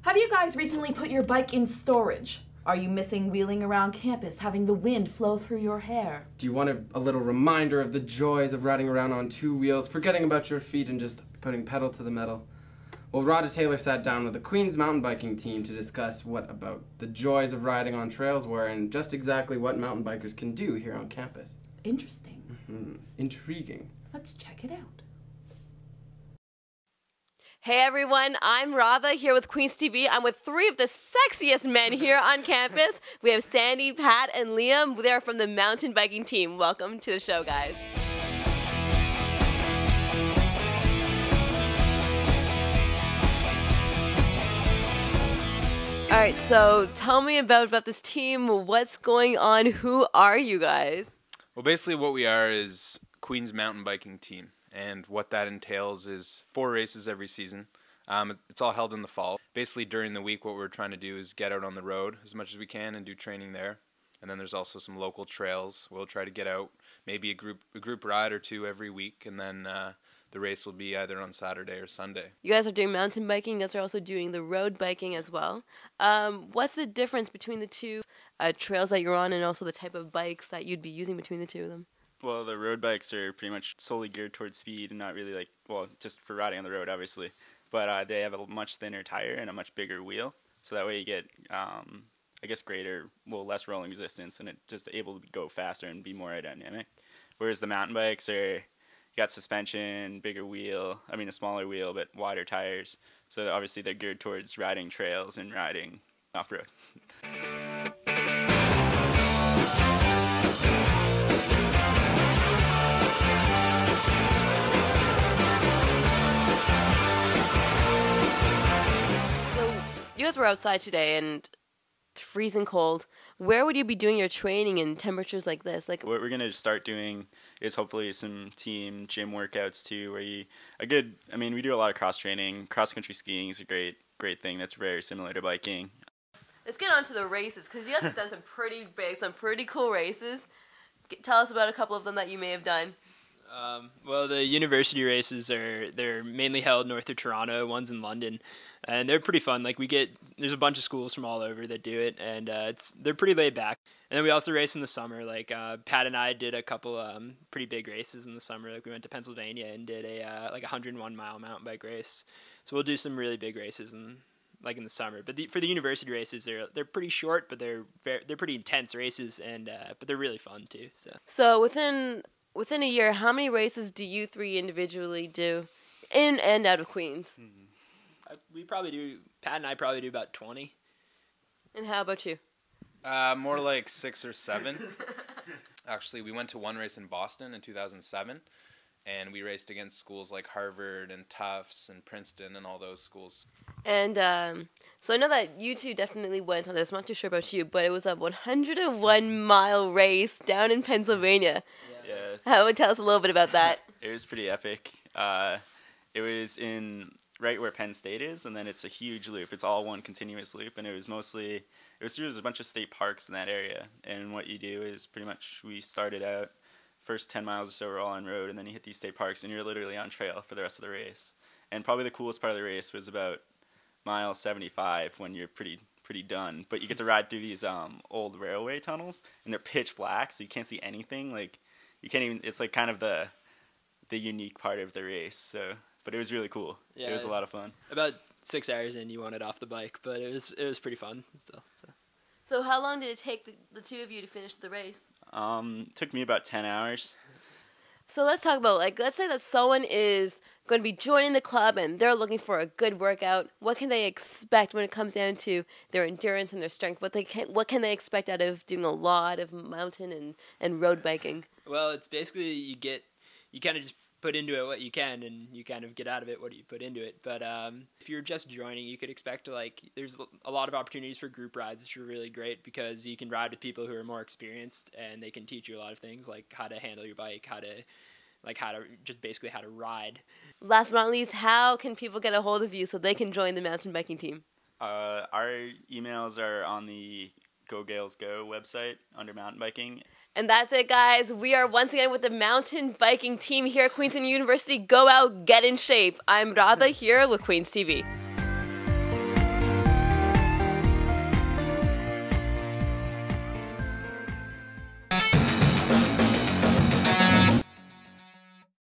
Have you guys recently put your bike in storage? Are you missing wheeling around campus, having the wind flow through your hair? Do you want a little reminder of the joys of riding around on two wheels, forgetting about your feet and just putting pedal to the metal? Well, Rhonda Taylor sat down with the Queens mountain biking team to discuss what about the joys of riding on trails were and just exactly what mountain bikers can do here on campus. Interesting. Intriguing. Let's check it out. Hey everyone, I'm Radha here with Queens TV. I'm with three of the sexiest men here on campus. We have Sandy, Pat, and Liam. They're from the mountain biking team. Welcome to the show, guys. All right, so tell me about this team. What's going on? Who are you guys? Well, basically what we are is Queens mountain biking team. And what that entails is 4 races every season. It's all held in the fall. Basically during the week what we're trying to do is get out on the road as much as we can and do training there. And then there's also some local trails. We'll try to get out maybe a group ride or 2 every week, and then the race will be either on Saturday or Sunday. You guys are doing mountain biking. You guys are also doing the road biking as well. What's the difference between the two trails that you're on and also the type of bikes that you'd be using between the two of them? Well, the road bikes are pretty much solely geared towards speed and not really just for riding on the road, obviously. But they have a much thinner tire and a much bigger wheel, so that way you get, I guess, less rolling resistance, and it's just able to go faster and be more aerodynamic. Whereas the mountain bikes you got suspension, a smaller wheel, but wider tires. So obviously they're geared towards riding trails and riding off-road. You guys were outside today and it's freezing cold. Where would you be doing your training in temperatures like this? What we're going to start doing is hopefully some team gym workouts too, where we do a lot of cross training. Cross country skiing is a great thing that's very similar to biking. Let's get on to the races, because you guys have done some pretty cool races. Tell us about a couple of them that you may have done. Well, the university races they're mainly held north of Toronto. One's in London, and they're pretty fun. There's a bunch of schools from all over that do it, and they're pretty laid back. And then we also race in the summer. Pat and I did a couple pretty big races in the summer. We went to Pennsylvania and did a 101-mile mountain bike race. So we'll do some really big races in the summer. But for the university races, they're pretty short, but they're pretty intense races, and but they're really fun too. So within a year, how many races do you three individually do in and out of Queens? Pat and I probably do about 20. And how about you? More like 6 or 7. Actually, we went to one race in Boston in 2007, and we raced against schools like Harvard and Tufts and Princeton and all those schools. And so I know that you two definitely went on this. I'm not too sure about you, but it was a 101-mile race down in Pennsylvania. Yes. Tell us a little bit about that. It was pretty epic. It was right where Penn State is, and then it's a huge loop. It's all one continuous loop, and it was through a bunch of state parks in that area. And what you do is pretty much we started out, first 10 miles or so we're all on road, and then you hit these state parks, and you're literally on trail for the rest of the race. And probably the coolest part of the race was about mile 75 when you're pretty done. But you get to ride through these old railway tunnels, and they're pitch black, so you can't see anything. You can't even. It's kind of the unique part of the race. But it was really cool. Yeah, it was a lot of fun. About 6 hours in, you wanted off the bike, but it was pretty fun. So how long did it take the two of you to finish the race? Took me about 10 hours. So let's talk about, let's say that someone is going to be joining the club and they're looking for a good workout. What can they expect when it comes down to their endurance and their strength? What can they expect out of doing a lot of mountain and road biking? Well, it's basically you kind of just put into it what you can, and you kind of get out of it what you put into it. But if you're just joining, you could expect there's a lot of opportunities for group rides, which are really great because you can ride with people who are more experienced, and they can teach you a lot of things like how to handle your bike, how to ride. Last but not least, how can people get a hold of you so they can join the mountain biking team? Our emails are on the Go Gales Go website under mountain biking. And that's it, guys. We are once again with the mountain biking team here at Queenston University. Go out, get in shape. I'm Radha here with Queens TV.